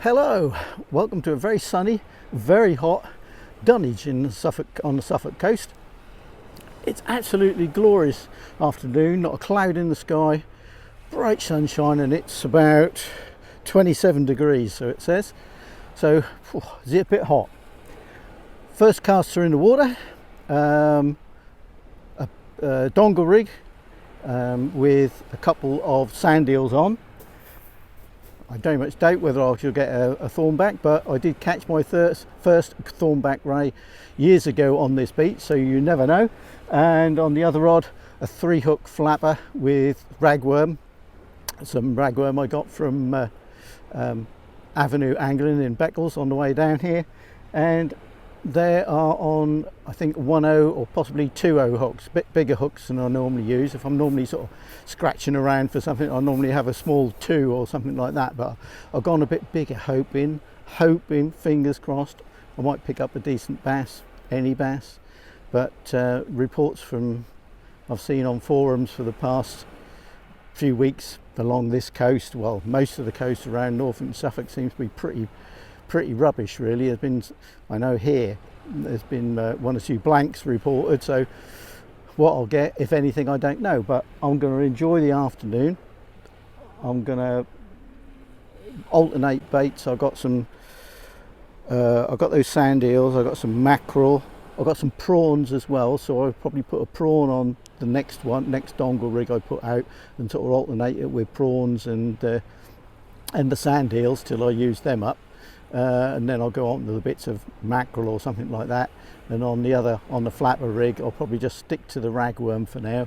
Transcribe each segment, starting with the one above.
Hello, welcome to a very sunny, very hot Dunwich in Suffolk, on the Suffolk coast. It's absolutely glorious afternoon, not a cloud in the sky, bright sunshine, and it's about 27 degrees, so it says. So, it's a bit hot. First caster in the water, a dongle rig with a couple of sand eels on. I very much doubt whether I shall get a thornback, but I did catch my first thornback ray years ago on this beach, so you never know. And on the other rod, a 3-hook flapper with ragworm. Some ragworm I got from Avenue Angling in Beccles on the way down here. And they are on, I think, 1/0 or possibly 2/0 hooks, a bit bigger hooks than I normally use. If I'm normally sort of scratching around for something, I normally have a small 2 or something like that, but I've gone a bit bigger, hoping, fingers crossed, I might pick up a decent bass, any bass. But reports from I've seen on forums for the past few weeks along this coast, well, most of the coast around Norfolk and Suffolk seems to be pretty rubbish, really. There's been, I know here, there's been 1 or 2 blanks reported, so what I'll get, if anything, I don't know, but I'm going to enjoy the afternoon. I'm going to alternate baits. I've got some, I've got those sand eels, I've got some mackerel, I've got some prawns as well, so I'll probably put a prawn on the next dongle rig I put out, and sort of alternate it with prawns and the sand eels till I use them up. And then I'll go on to the bits of mackerel or something like that, and on the flapper rig I'll probably just stick to the ragworm for now,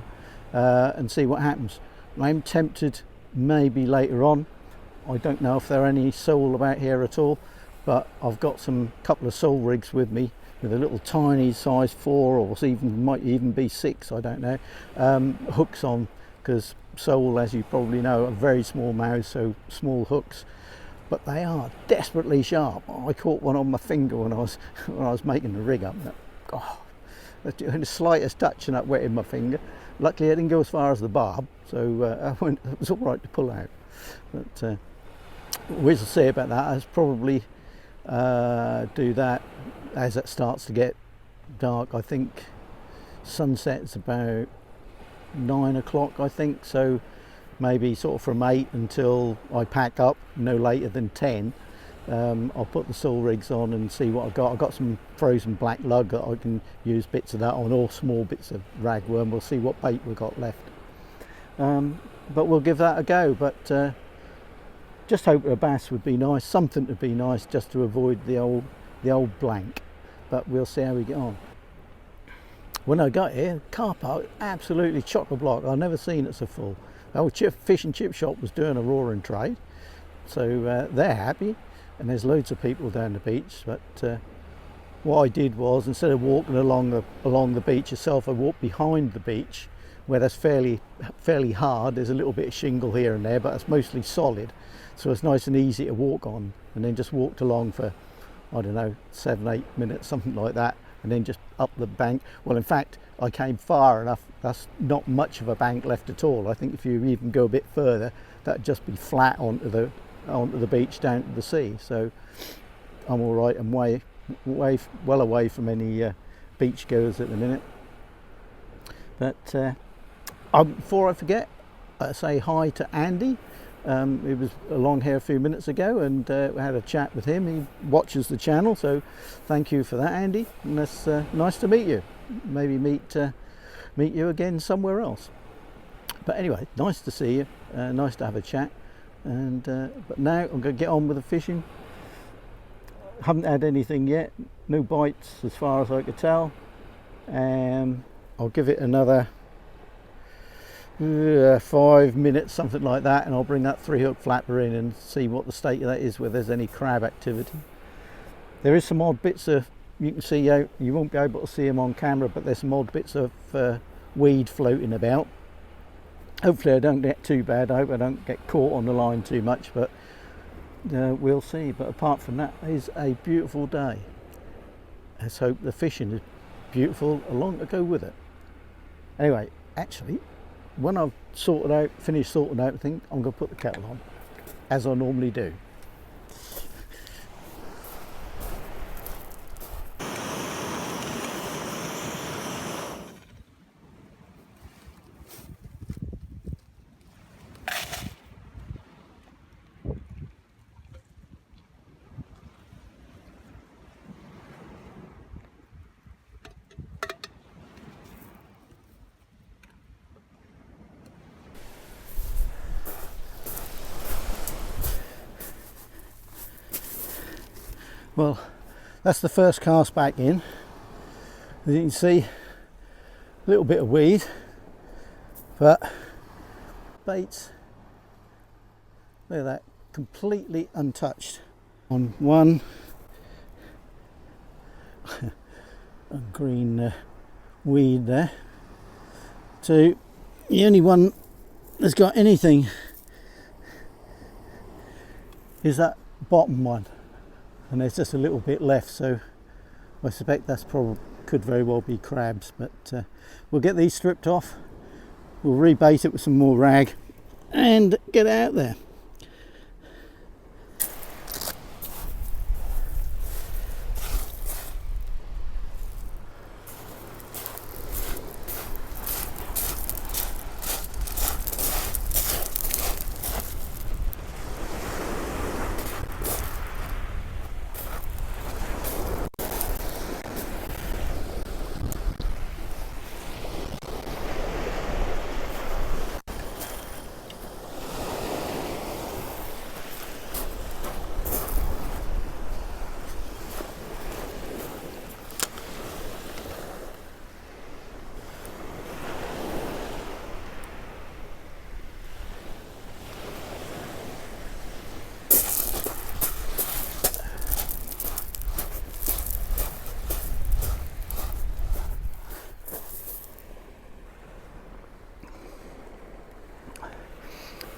and see what happens. I'm tempted maybe later on, I don't know if there are any sole about here at all, but I've got some couple of sole rigs with me with a little tiny size 4 or might even be 6, I don't know, hooks on, because sole, as you probably know, are very small mouths, so small hooks, but they are desperately sharp. I caught one on my finger when I was making the rig up. The slightest touch and that wetted my finger. Luckily I didn't go as far as the barb, so it was all right to pull out. But we'll say about that, I'll probably do that as it starts to get dark. I think sunset's about 9 o'clock, I think, so maybe sort of from 8 until I pack up, no later than 10. I'll put the sole rigs on and see what I've got. I've got some frozen black lug that I can use bits of that on, or small bits of ragworm. We'll see what bait we've got left. But we'll give that a go. But just hope a bass would be nice, something to be nice, just to avoid the old blank. But we'll see how we get on. When I got here, car park absolutely chock-a-block. I've never seen it so full. The old fish and chip shop was doing a roaring trade, so they're happy, and there's loads of people down the beach. But what I did was, instead of walking along the beach itself, I walked behind the beach, where that's fairly hard. There's a little bit of shingle here and there, but it's mostly solid, so it's nice and easy to walk on. And then just walked along for, I don't know, 7-8 minutes, something like that, and then just up the bank. Well, in fact, I came far enough, that's not much of a bank left at all. I think if you even go a bit further, that'd just be flat onto the beach down to the sea. So I'm all right. I'm well away from any beach goers at the minute. But before I forget, say hi to Andy. He was along here a few minutes ago, and we had a chat with him. He watches the channel, so thank you for that, Andy. And that's nice to meet you. Maybe meet you again somewhere else. But anyway, nice to see you. Nice to have a chat. And but now I'm going to get on with the fishing. Haven't had anything yet. No bites as far as I could tell. I'll give it another 5 minutes, something like that, and I'll bring that 3-hook flapper in and see what the state of that is, whether there's any crab activity. There is some odd bits of, you can see out, you won't be able to see them on camera, but there's some odd bits of weed floating about. Hopefully I don't get too bad. I hope I don't get caught on the line too much, but we'll see. But apart from that, it's a beautiful day. Let's hope the fishing is beautiful along to go with it. Anyway, actually, when I've finished sorting out everything, I'm going to put the kettle on, as I normally do. Well, that's the first cast back in. As you can see, a little bit of weed, but baits, look at that, completely untouched. On one, a green weed there. Two, the only one that's got anything is that bottom one, and there's just a little bit left, so I suspect that's probably could very well be crabs, but we'll get these stripped off, we'll rebait it with some more rag and get out there.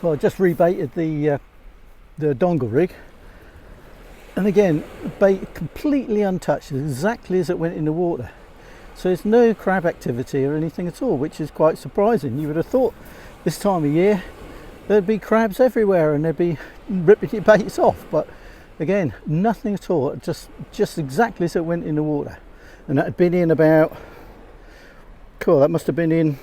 Well, I just rebaited the dongle rig, and again, the bait completely untouched, exactly as it went in the water. So there's no crab activity or anything at all, which is quite surprising. You would have thought this time of year there'd be crabs everywhere and they'd be ripping your baits off, but again, nothing at all, just exactly as it went in the water. And that had been in about, cool, that must have been in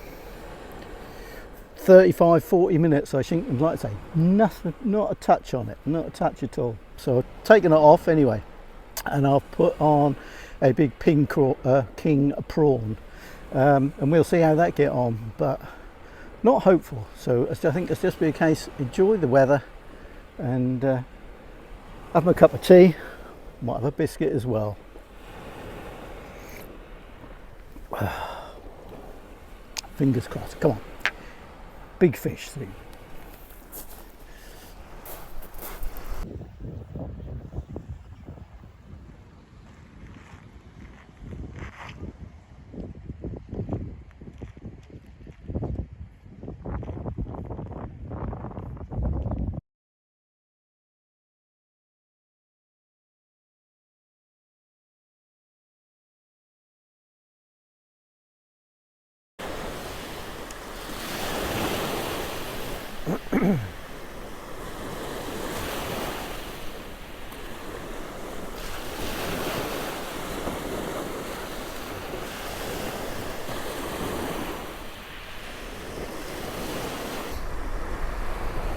35-40 minutes, I think. And like I say, nothing, not a touch on it, not a touch at all. So I've taken it off anyway, and I've put on a big king prawn, and we'll see how that get on, but not hopeful. So I think it's just be a case, enjoy the weather and have my cup of tea, might have a biscuit as well. Fingers crossed, come on. Big fish thing.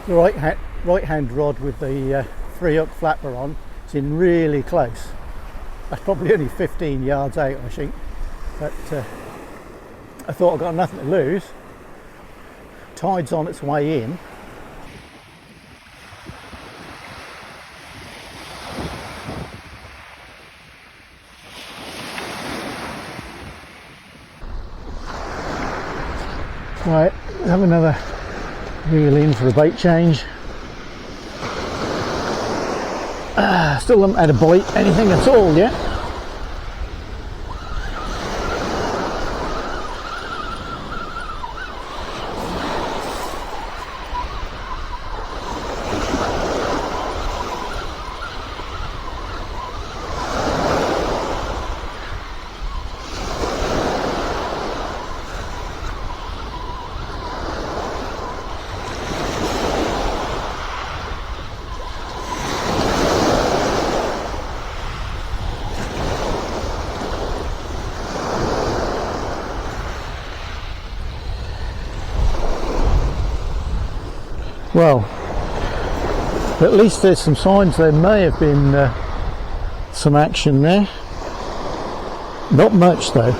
The right hand rod with the free hook flapper on, it's in really close. That's probably only 15 yards out, I think, but I thought I got nothing to lose. Tide's on its way in. Right, have another reel in for a bait change. Still haven't had a bite, anything at all yet. Well, at least there's some signs there may have been some action there. Not much though.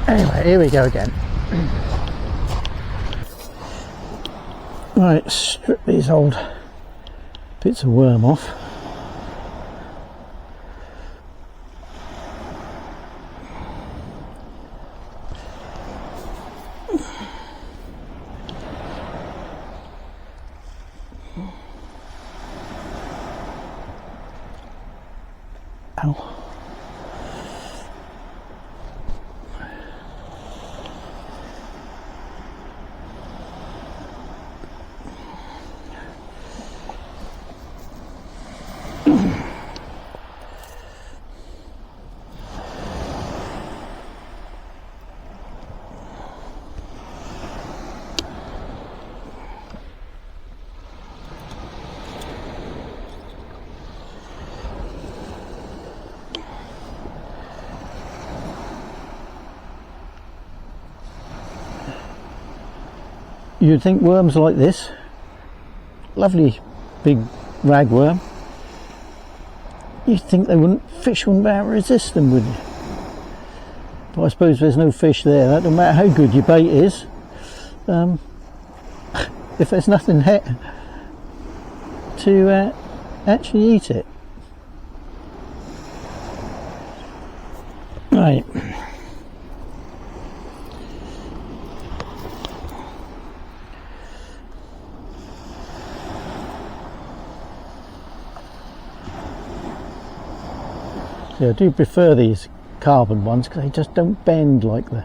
Anyway, here we go again. Right, strip these old bits of worm off. Ow. You'd think worms like this, lovely big ragworm, you'd think they wouldn't, fish wouldn't be able to resist them, would you? But I suppose there's no fish there. That don't matter how good your bait is, if there's nothing here to actually eat it. Right. Yeah, I do prefer these carbon ones because they just don't bend like the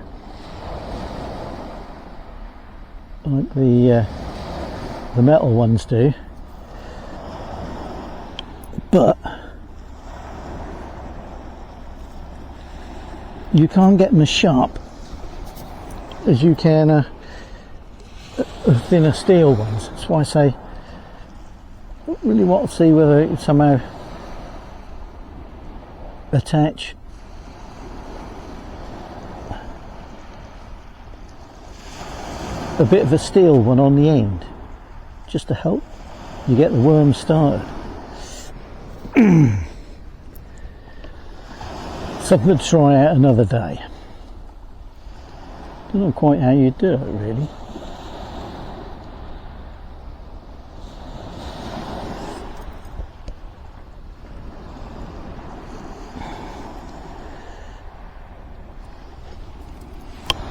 metal ones do. But you can't get them as sharp as you can thinner steel ones. That's why I say I really want to see whether it somehow attach a bit of a steel one on the end just to help you get the worm started. Something to try out another day. Don't know quite how you do it really.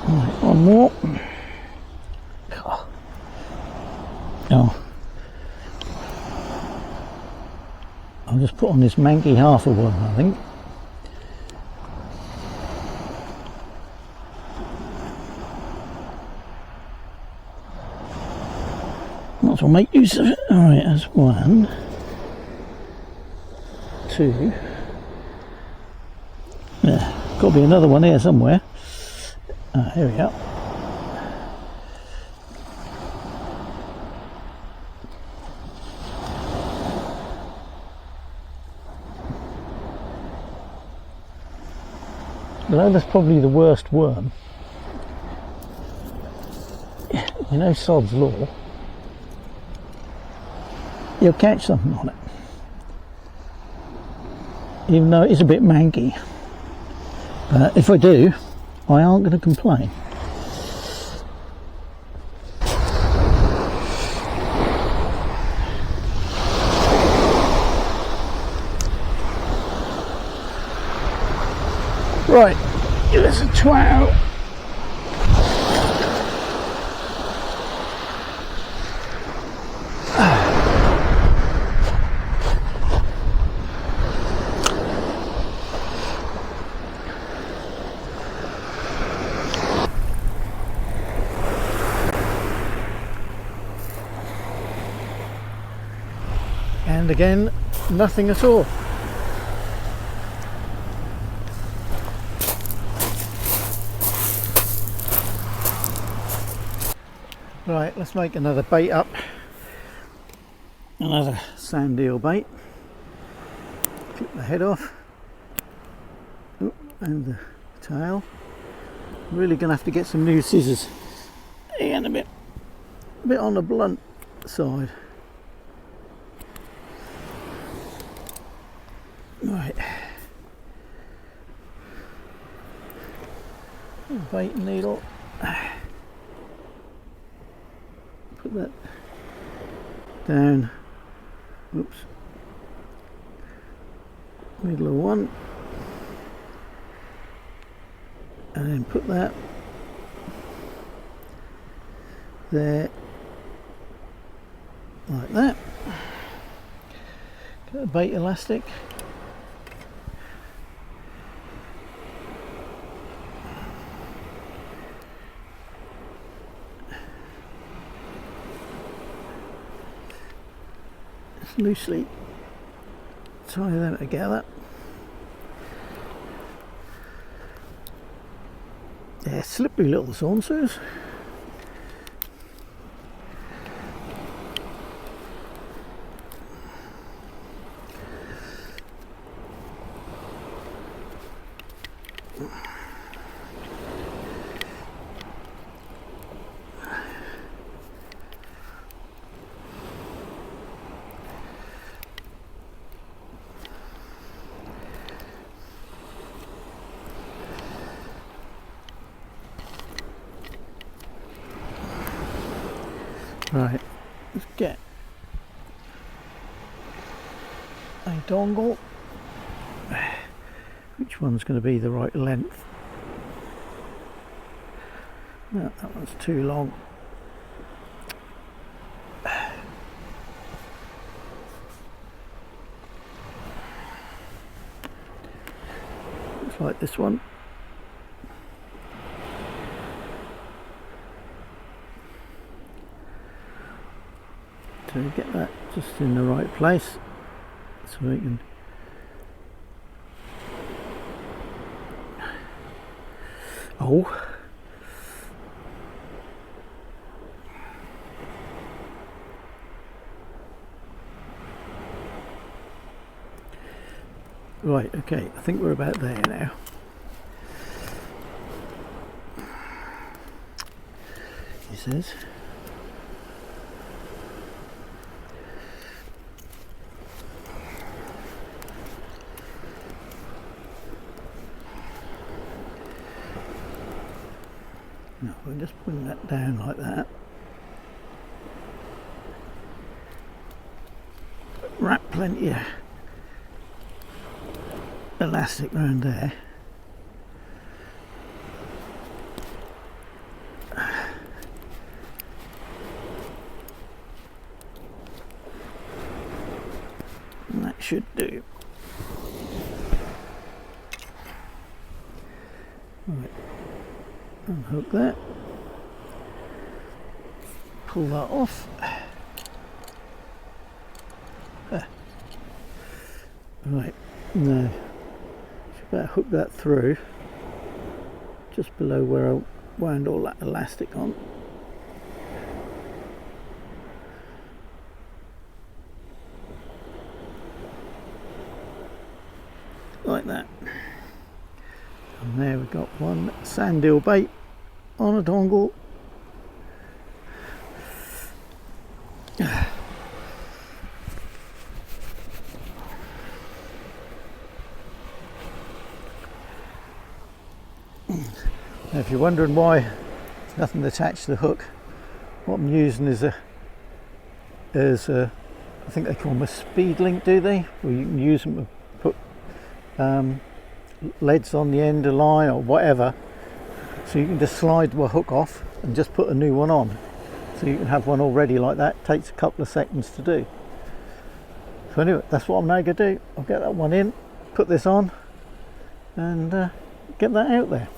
Right, one more. Oh, I'll just put on this manky half of one, I think. Might as well make use of it. Alright, that's one, two. Yeah, got to be another one here somewhere. Here we go. Although that's probably the worst worm, you know sod's law, you'll catch something on it. Even though it's a bit manky. But if I do, I aren't going to complain. Right, give us a twat out. And again, nothing at all. Right, let's make another bait up. Another sand eel bait. Clip the head off. Oop, and the tail. I'm really going to have to get some new scissors. And a bit on the blunt side. Right. Bait needle. Put that down. Oops. Middle of one. And then put that there. Like that. Get the bait elastic. just loosely tie them together. They're slippery little sauncers. Right, let's get a dongle. Which one's going to be the right length? No, that one's too long. Looks like this one. So get that just in the right place so we can right, okay, I think we're about there now. He says. No, we'll just bring that down like that. Wrap plenty of elastic around there. And that should do. Right. Unhook that, pull that off. Right, now should better hook that through just below where I wound all that elastic on. Like that. And there we've got one sand eel bait on a dongle. Now, if you're wondering why there's nothing attached to the hook, what I'm using is a I think they call them a speed link, do they? Or you can use them to put leads on the end of line or whatever, so you can just slide the hook off and just put a new one on, so you can have one already like that. It takes a couple of seconds to do. So anyway, that's what I'm now going to do. I'll get that one in, put this on, and get that out there.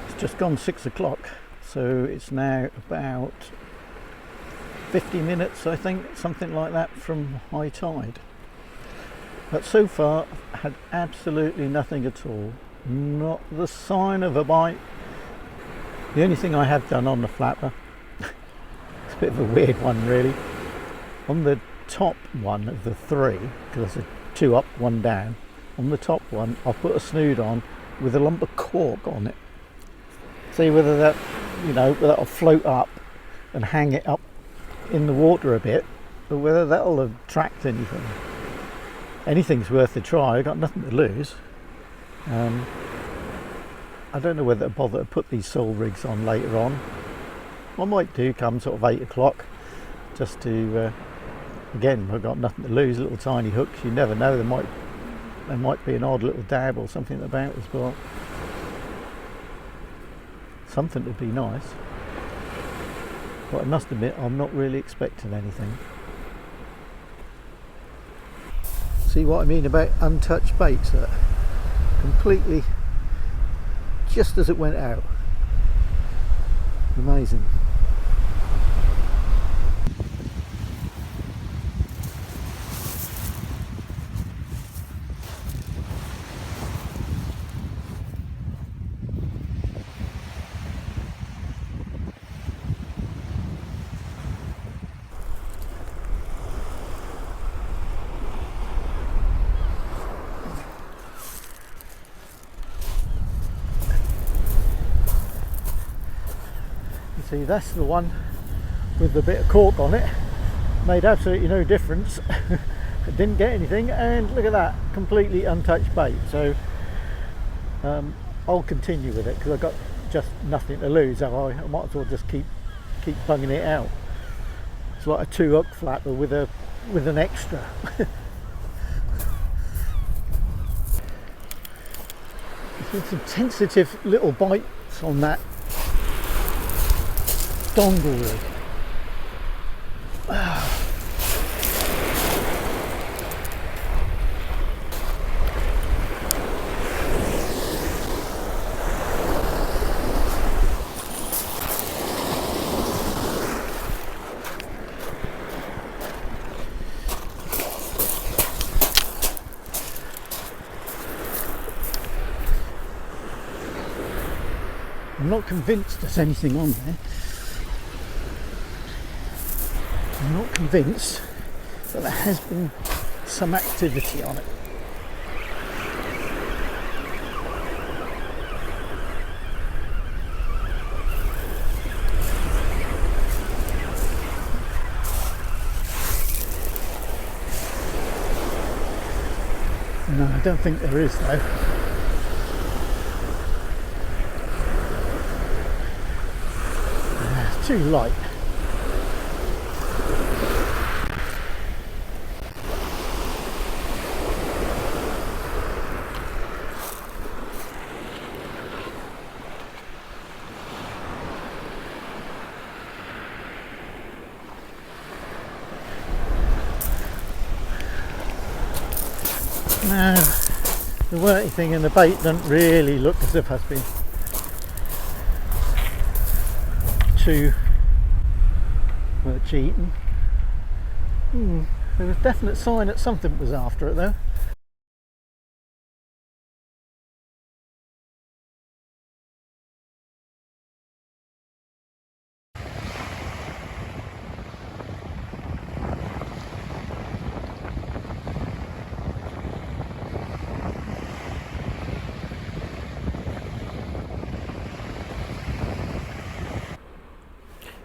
It's just gone 6 o'clock, so it's now about 50 minutes, I think, something like that, from high tide. But so far I've had absolutely nothing at all, not the sign of a bite. The only thing I have done on the flapper, it's a bit of a weird one really, on the top one of the three, because there's 2 up, 1 down, on the top one I've put a snood on with a lump of cork on it. See whether that, whether that'll float up and hang it up in the water a bit, but whether that'll attract anything. Anything's worth a try. I've got nothing to lose. I don't know whether to bother to put these soul rigs on later on. I might do come sort of 8 o'clock, just to again, I've got nothing to lose. Little tiny hooks, you never know, there might be an odd little dab or something about as well. Something would be nice. But I must admit, I'm not really expecting anything. See what I mean about untouched baits, that completely just as it went out. Amazing. See, that's the one with the bit of cork on it. Made absolutely no difference. Didn't get anything, and look at that, completely untouched bait. So I'll continue with it because I've got just nothing to lose. I might as well just keep bunging it out. It's like a 2-hook flapper with an extra. There's some tentative little bites on that dongle rig. I'm not convinced there's anything on there. I'm not convinced that there has been some activity on it. No, I don't think there is though. It's too light. No, the worty thing in the bait doesn't really look as if it's been too much eaten. There was definite sign that something was after it though.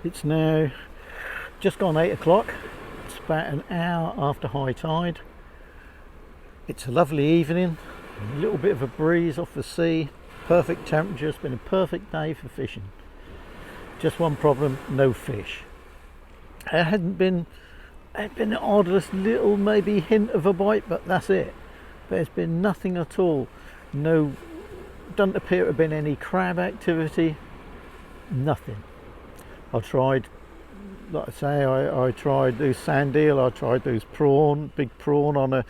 It's now just gone 8 o'clock. It's about an hour after high tide. It's a lovely evening, a little bit of a breeze off the sea, perfect temperature. It's been a perfect day for fishing. Just one problem, no fish. It had been the oddest little maybe hint of a bite, but that's it. There's been nothing at all. No, doesn't appear to have been any crab activity, nothing. I tried, like I say, I tried those sand eel, I tried those big prawn on a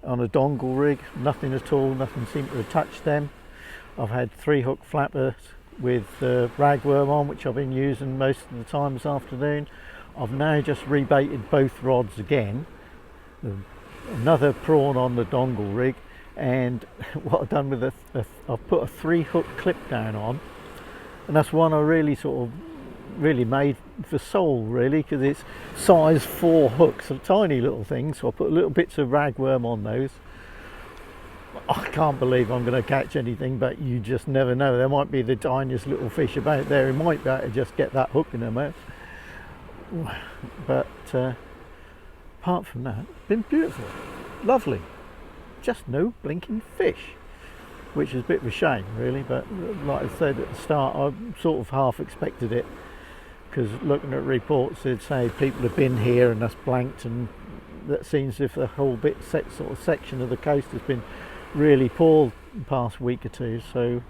dongle rig, nothing at all, nothing seemed to have touched them. I've had 3-hook flappers with ragworm on, which I've been using most of the time this afternoon. I've now just rebaited both rods again, another prawn on the dongle rig, and what I've done with I've put a 3-hook clip down on, and that's one I really made for sole really, because it's size 4 hooks, a tiny little thing, so I put little bits of ragworm on those. I can't believe I'm going to catch anything, but you just never know. There might be the tiniest little fish about there, he might be able to just get that hook in their mouth. But apart from that, it's been beautiful, lovely, just no blinking fish, which is a bit of a shame really, but like I said at the start, I sort of half expected it, because looking at reports they'd say people have been here and that's blanked, and that seems as if the whole sort of section of the coast has been really poor the past week or two, so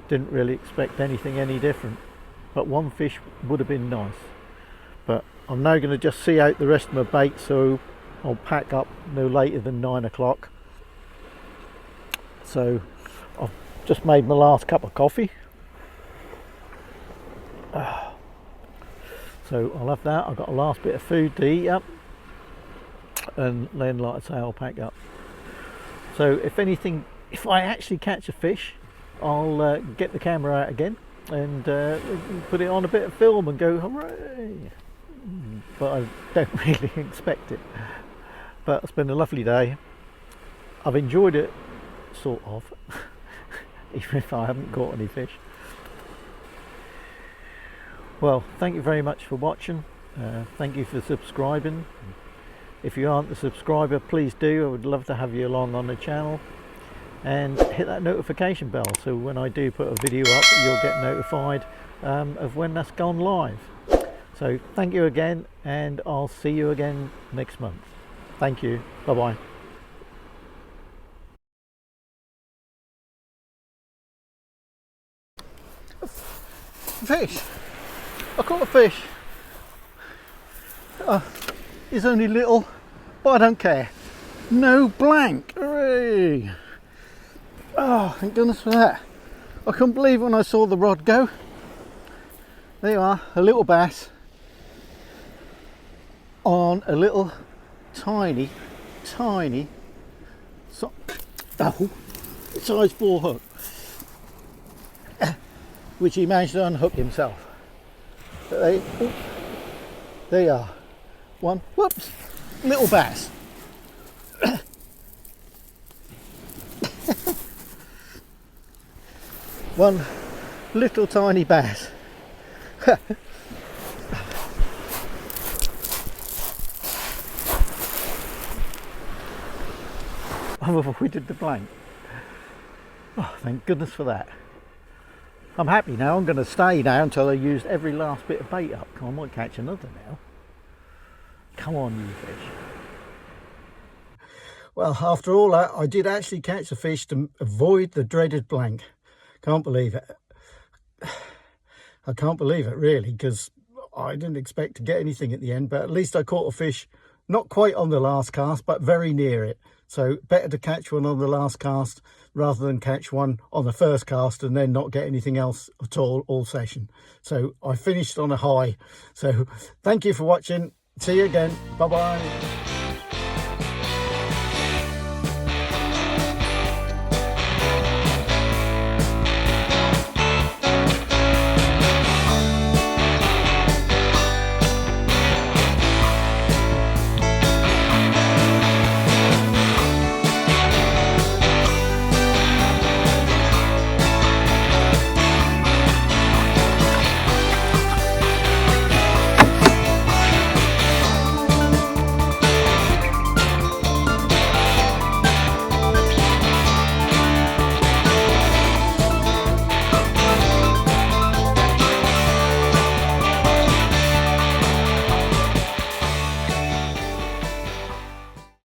didn't really expect anything any different. But one fish would have been nice. But I'm now going to just see out the rest of my bait, so I'll pack up no later than 9 o'clock. So I've just made my last cup of coffee. So I'll have that. I've got a last bit of food to eat up, and then like I say, I'll pack up. So if I actually catch a fish, I'll get the camera out again and put it on a bit of film and go hooray. But I don't really expect it. But it's been a lovely day. I've enjoyed it, sort of, even if I haven't caught any fish. Well, thank you very much for watching. Thank you for subscribing. If you aren't a subscriber, please do. I would love to have you along on the channel. And hit that notification bell so when I do put a video up, you'll get notified of when that's gone live. So thank you again, and I'll see you again next month. Thank you. Bye bye. Fish! I caught a fish. It's only little, but I don't care. No blank. Hooray! Oh, thank goodness for that. I couldn't believe when I saw the rod go. There you are, a little bass on a little tiny size 4 hook, which he managed to unhook himself. But there you are, one, whoops, little bass. One little tiny bass. I've avoided the blank. Oh, thank goodness for that. I'm happy now. I'm going to stay now until I used every last bit of bait up. I might catch another now. Come on, you fish. Well, after all that, I did actually catch a fish to avoid the dreaded blank. Can't believe it. I can't believe it really, because I didn't expect to get anything at the end, but at least I caught a fish, not quite on the last cast, but very near it. So better to catch one on the last cast rather than catch one on the first cast and then not get anything else at all session. So I finished on a high. So thank you for watching. See you again. Bye bye.